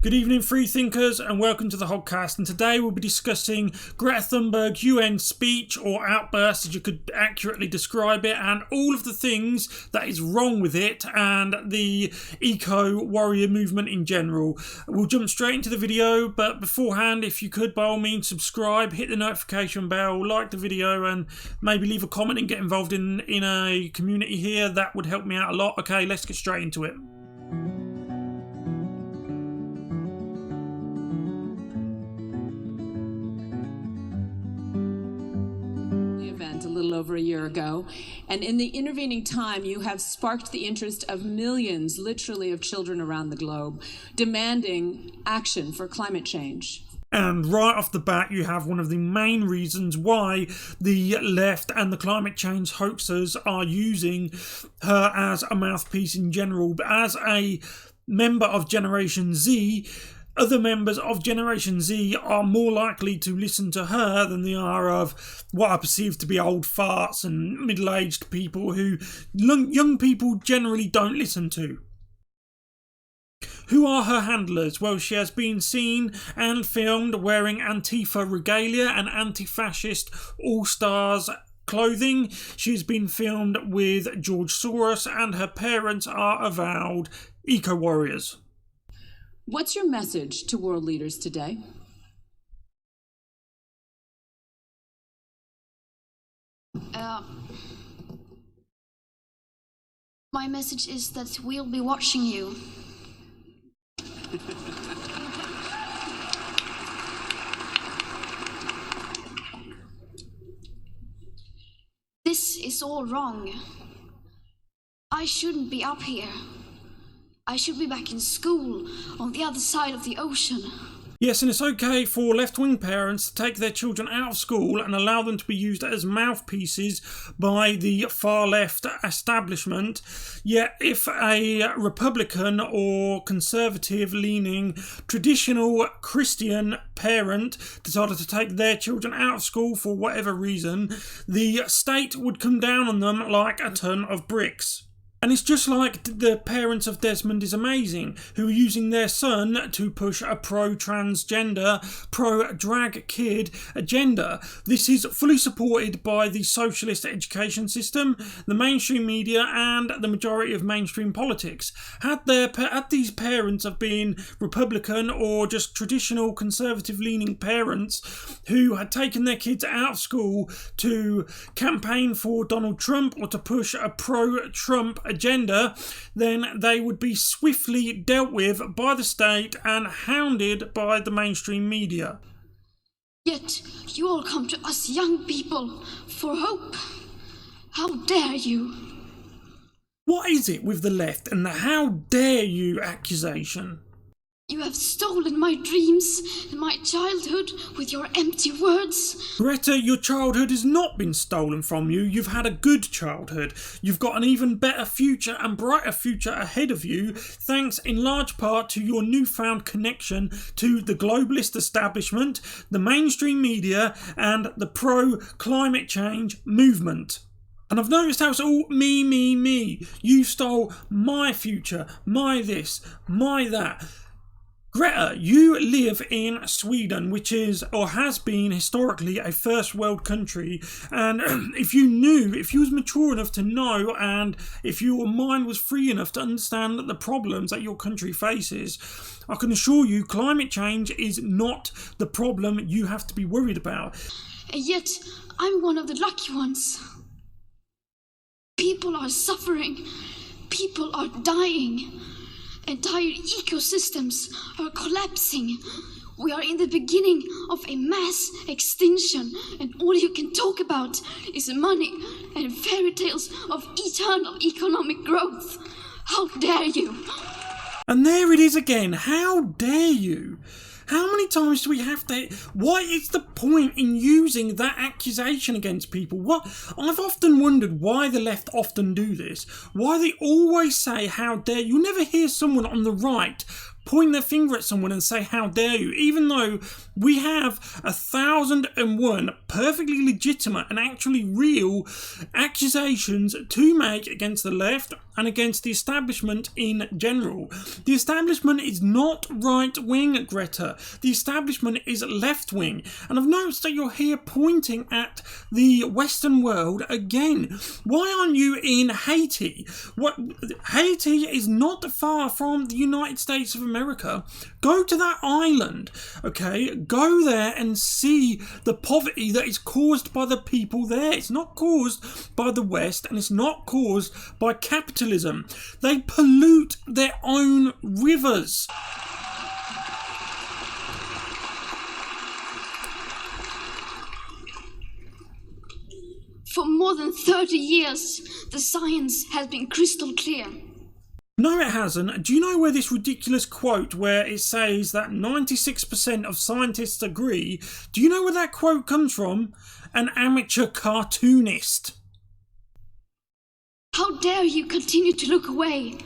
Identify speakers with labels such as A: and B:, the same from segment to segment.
A: Good evening, free thinkers, and welcome to the Hoggcast. And today we'll be discussing Greta Thunberg UN speech, or outburst as you could accurately describe it, and all of the things that is wrong with it, and the eco-warrior movement in general. We'll jump straight into the video, but beforehand, if you could, by all means, subscribe, hit the notification bell, like the video, and maybe leave a comment and get involved in a community here. That would help me out a lot. Okay, let's get straight into it.
B: A little over a year ago, and in the intervening time you have sparked the interest of millions, literally, of children around the globe demanding action for climate change.
A: And right off the bat, you have one of the main reasons why the left and the climate change hoaxers are using her as a mouthpiece in general. But as a member of Generation Z, other members of Generation Z are more likely to listen to her than they are of what I perceive to be old farts and middle-aged people who young people generally don't listen to. Who are her handlers? Well, she has been seen and filmed wearing Antifa regalia and anti-fascist all-stars clothing. She's been filmed with George Soros, and her parents are avowed eco-warriors.
B: What's your message to world leaders today?
C: My message is that we'll be watching you. This is all wrong. I shouldn't be up here. I should be back in school on the other side of the ocean.
A: Yes, and it's okay for left-wing parents to take their children out of school and allow them to be used as mouthpieces by the far-left establishment. Yet if a Republican or conservative-leaning traditional Christian parent decided to take their children out of school for whatever reason, the state would come down on them like a ton of bricks. And it's just like the parents of Desmond is Amazing, who are using their son to push a pro-transgender, pro-drag kid agenda. This is fully supported by the socialist education system, the mainstream media, and the majority of mainstream politics. Had these parents have been Republican or just traditional conservative-leaning parents who had taken their kids out of school to campaign for Donald Trump or to push a pro-Trump agenda, then they would be swiftly dealt with by the state and hounded by the mainstream media.
C: Yet you all come to us young people for hope. How dare you?
A: What is it with the left and the how dare you accusation?
C: You have stolen my dreams and my childhood with your empty words.
A: Greta, your childhood has not been stolen from you. You've had a good childhood. You've got an even better future and brighter future ahead of you, thanks in large part to your newfound connection to the globalist establishment, the mainstream media, and the pro-climate change movement. And I've noticed how it's all me. You stole my future, my this, my that. Greta, you live in Sweden, which is, or has been historically, a first world country, and if you was mature enough to know, and if your mind was free enough to understand the problems that your country faces, I can assure you climate change is not the problem you have to be worried about.
C: And yet, I'm one of the lucky ones. People are suffering. People are dying. Entire ecosystems are collapsing. We are in the beginning of a mass extinction, and all you can talk about is money and fairy tales of eternal economic growth. How dare you?
A: And there it is again. How dare you? How many times do we have to... What is the point in using that accusation against people? I've often wondered why the left often do this. Why they always say, how dare you. Never hear someone on the right point their finger at someone and say, how dare you, even though we have 1,001 perfectly legitimate and actually real accusations to make against the left and against the establishment in general. The establishment is not right-wing, Greta. The establishment is left-wing. And I've noticed that you're here pointing at the Western world again. Why aren't you in Haiti? Haiti is not far from the United States of America. Go to that island, okay? Go there and see the poverty that is caused by the people there. It's not caused by the West, and it's not caused by capitalism. They pollute their own rivers.
C: For more than 30 years, the science has been crystal clear.
A: No, it hasn't. Do you know where this ridiculous quote where it says that 96% of scientists agree, do you know where that quote comes from? An amateur cartoonist.
C: How dare you continue to look away?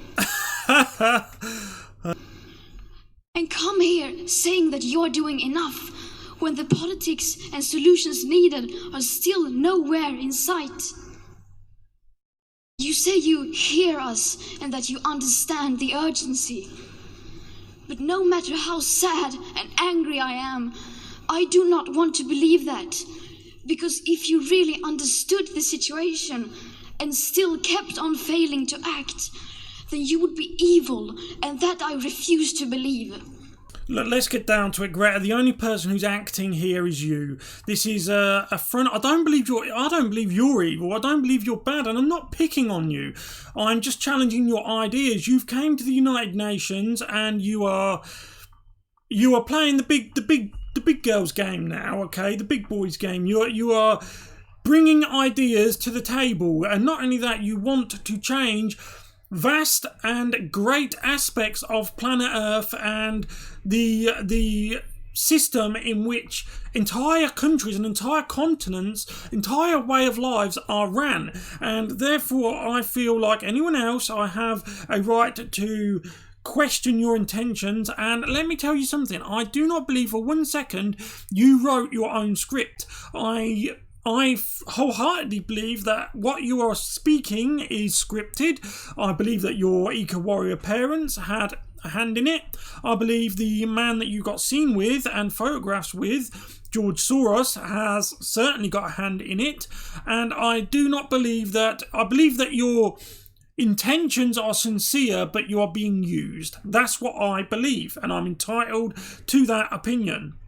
C: And come here saying that you're doing enough when the politics and solutions needed are still nowhere in sight. You say you hear us and that you understand the urgency. But no matter how sad and angry I am, I do not want to believe that. Because if you really understood the situation and still kept on failing to act, then you would be evil, and that I refuse to believe.
A: Look, let's get down to it, Greta. The only person who's acting here is you. This is a front. I don't believe you're evil. I don't believe you're bad, and I'm not picking on you. I'm just challenging your ideas. You've came to the United Nations, and you are playing the big girls game now. Okay, the big boys game. You are bringing ideas to the table, and not only that, you want to change vast and great aspects of planet Earth and the system in which entire countries and entire continents, entire way of lives are ran. And therefore, I feel like anyone else, I have a right to question your intentions. And let me tell you something, I do not believe for 1 second you wrote your own script. I wholeheartedly believe that what you are speaking is scripted. I believe that your eco-warrior parents had a hand in it. I believe the man that you got seen with and photographs with, George Soros, has certainly got a hand in it. And I do not believe that. I believe that your intentions are sincere, but you are being used. That's what I believe, and I'm entitled to that opinion.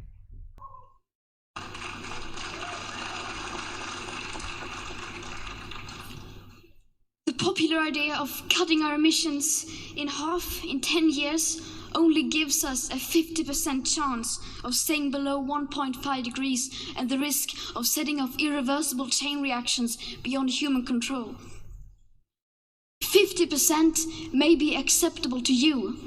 C: The popular idea of cutting our emissions in half in 10 years only gives us a 50% chance of staying below 1.5 degrees and the risk of setting off irreversible chain reactions beyond human control. 50% may be acceptable to you,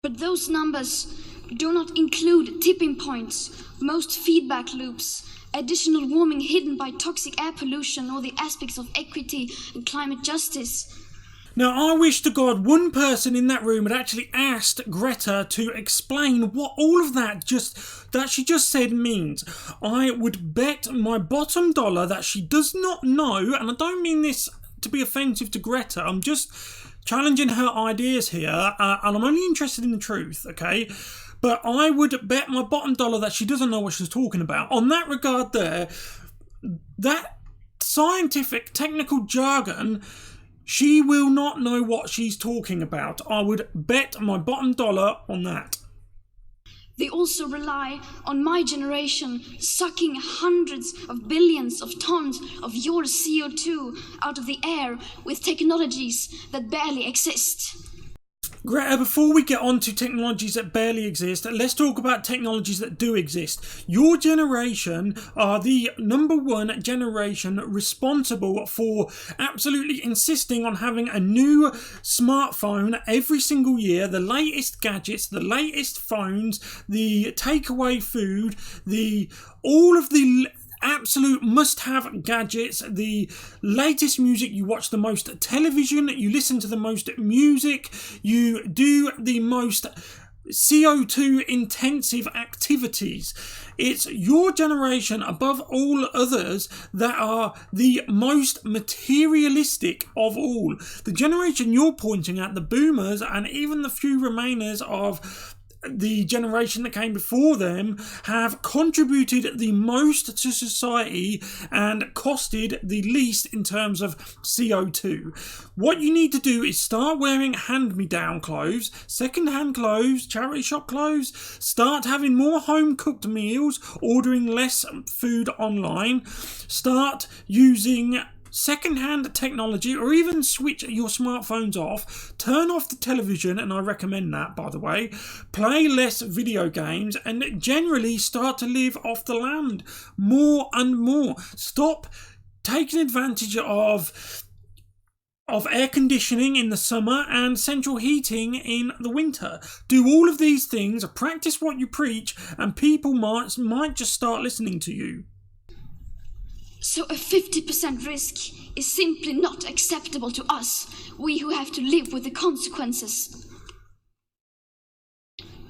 C: but those numbers do not include tipping points, most feedback loops, additional warming hidden by toxic air pollution, or the aspects of equity and climate justice.
A: Now, I wish to God one person in that room had actually asked Greta to explain what all of that she just said means. I would bet my bottom dollar that she does not know, and I don't mean this to be offensive to Greta, I'm just challenging her ideas here, and I'm only interested in the truth, okay? But I would bet my bottom dollar that she doesn't know what she's talking about. On that regard there, that scientific, technical jargon, she will not know what she's talking about. I would bet my bottom dollar on that.
C: They also rely on my generation sucking hundreds of billions of tons of your CO2 out of the air with technologies that barely exist.
A: Greta, before we get on to technologies that barely exist, let's talk about technologies that do exist. Your generation are the number one generation responsible for absolutely insisting on having a new smartphone every single year, the latest gadgets, the latest phones, the takeaway food, all of the absolute must-have gadgets, the latest music, you watch the most television, you listen to the most music, you do the most CO2 intensive activities. It's your generation above all others that are the most materialistic of all. The generation you're pointing at, the boomers, and even the few remainers of the generation that came before them, have contributed the most to society and costed the least in terms of CO2. What you need to do is start wearing hand-me-down clothes, second-hand clothes, charity shop clothes, start having more home-cooked meals, ordering less food online, start using second-hand technology, or even switch your smartphones off, turn off the television, and I recommend that, by the way, play less video games, and generally start to live off the land more and more. Stop taking advantage of air conditioning in the summer and central heating in the winter. Do all of these things, practice what you preach, and people might just start listening to you.
C: So a 50% risk is simply not acceptable to us, we who have to live with the consequences.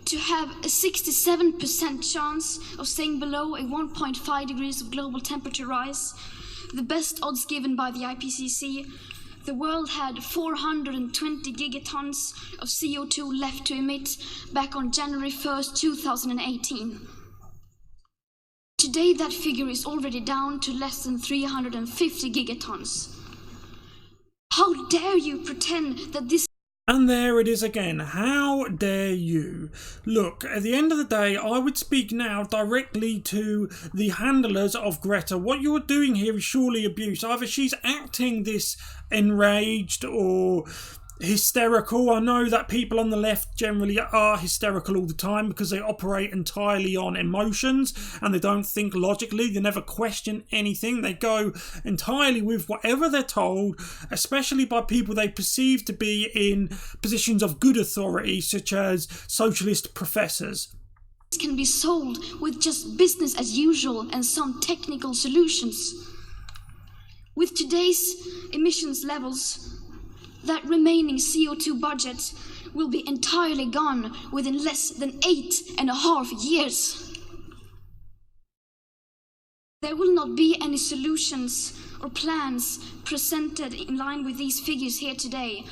C: To have a 67% chance of staying below a 1.5 degrees of global temperature rise, the best odds given by the IPCC, the world had 420 gigatons of CO2 left to emit back on January 1st, 2018. Today that figure is already down to less than 350 gigatons. How dare you pretend that this...
A: And there it is again. How dare you? Look, at the end of the day, I would speak now directly to the handlers of Greta. What you're doing here is surely abuse. Either she's acting this enraged or hysterical. I know that people on the left generally are hysterical all the time because they operate entirely on emotions and they don't think logically. They never question anything. They go entirely with whatever they're told, especially by people they perceive to be in positions of good authority, such as socialist professors.
C: Can be solved with just business as usual and some technical solutions. With today's emissions levels, that remaining CO2 budget will be entirely gone within less than 8.5 years. There will not be any solutions or plans presented in line with these figures here today,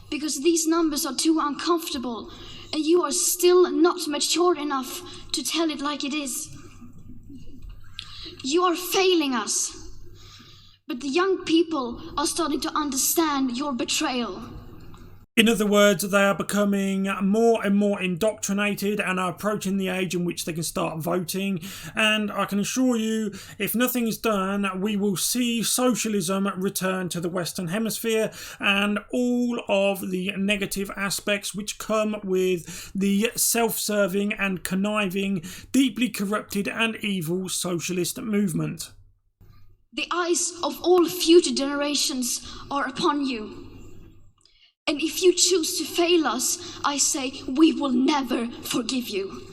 C: because these numbers are too uncomfortable and you are still not mature enough to tell it like it is. You are failing us. But the young people are starting to understand your betrayal.
A: In other words, they are becoming more and more indoctrinated and are approaching the age in which they can start voting. And I can assure you, if nothing is done, we will see socialism return to the Western Hemisphere and all of the negative aspects which come with the self-serving and conniving, deeply corrupted and evil socialist movement.
C: The eyes of all future generations are upon you. And if you choose to fail us, I say we will never forgive you.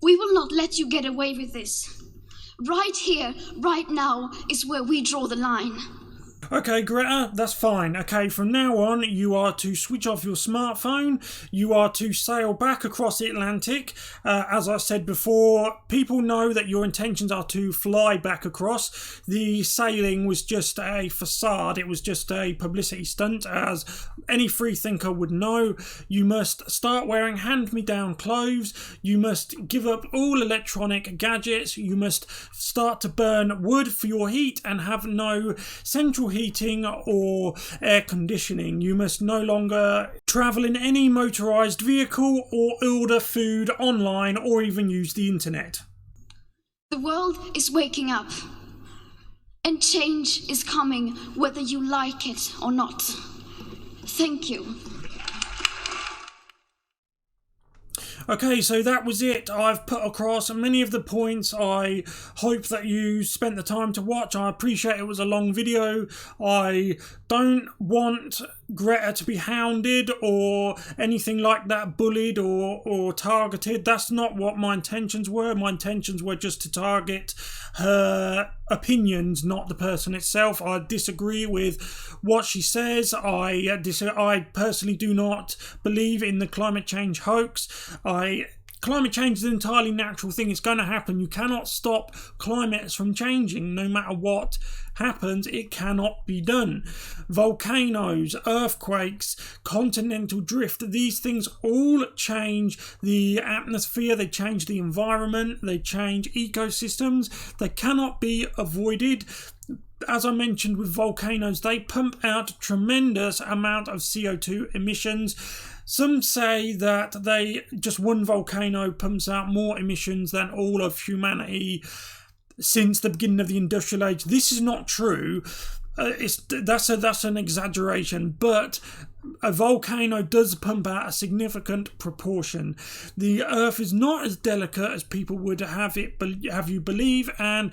C: We will not let you get away with this. Right here, right now, is where we draw the line.
A: Okay, Greta, that's fine. Okay, from now on, you are to switch off your smartphone. You are to sail back across the Atlantic. As I said before, people know that your intentions are to fly back across. The sailing was just a facade. It was just a publicity stunt, as any free thinker would know. You must start wearing hand-me-down clothes. You must give up all electronic gadgets. You must start to burn wood for your heat and have no central heating or air conditioning. You must no longer travel in any motorised vehicle or order food online or even use the internet.
C: The world is waking up and change is coming whether you like it or not. Thank you.
A: Okay, so that was it. I've put across many of the points. I hope that you spent the time to watch. I appreciate it was a long video. I don't want Greta to be hounded or anything like that, bullied or targeted. That's not what my intentions were. My intentions were just to target her opinions, not the person itself. I disagree with what she says. I personally do not believe in the climate change hoax. Climate change is an entirely natural thing. It's going to happen. You cannot stop climates from changing. No matter what happens, it cannot be done. Volcanoes, earthquakes, continental drift, these things all change the atmosphere. They change the environment. They change ecosystems. They cannot be avoided. As I mentioned with volcanoes, they pump out a tremendous amount of CO2 emissions. Some say that just one volcano pumps out more emissions than all of humanity since the beginning of the industrial age. This is not true. That's an exaggeration, but a volcano does pump out a significant proportion. The Earth is not as delicate as people would have you believe, and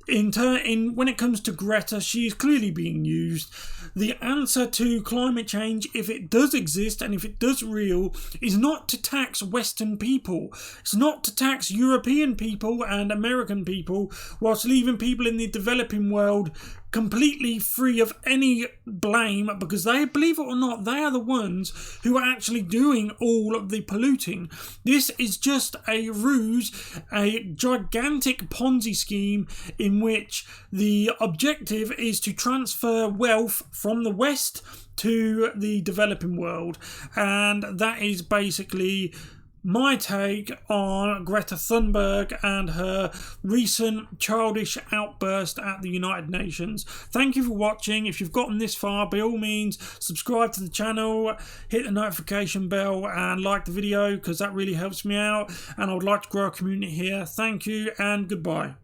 A: when it comes to Greta, she is clearly being used. The answer to climate change, if it does exist and if it does real, is not to tax Western people. It's not to tax European people and American people, whilst leaving people in the developing world completely free of any blame, because they, believe it or not, they are the ones who are actually doing all of the polluting. This is just a ruse, a gigantic Ponzi scheme in which the objective is to transfer wealth from the West to the developing world. And that is basically my take on Greta Thunberg and her recent childish outburst at the United Nations. Thank you for watching. If you've gotten this far, by all means, subscribe to the channel, hit the notification bell and like the video, because that really helps me out, and I would like to grow a community here. Thank you and goodbye.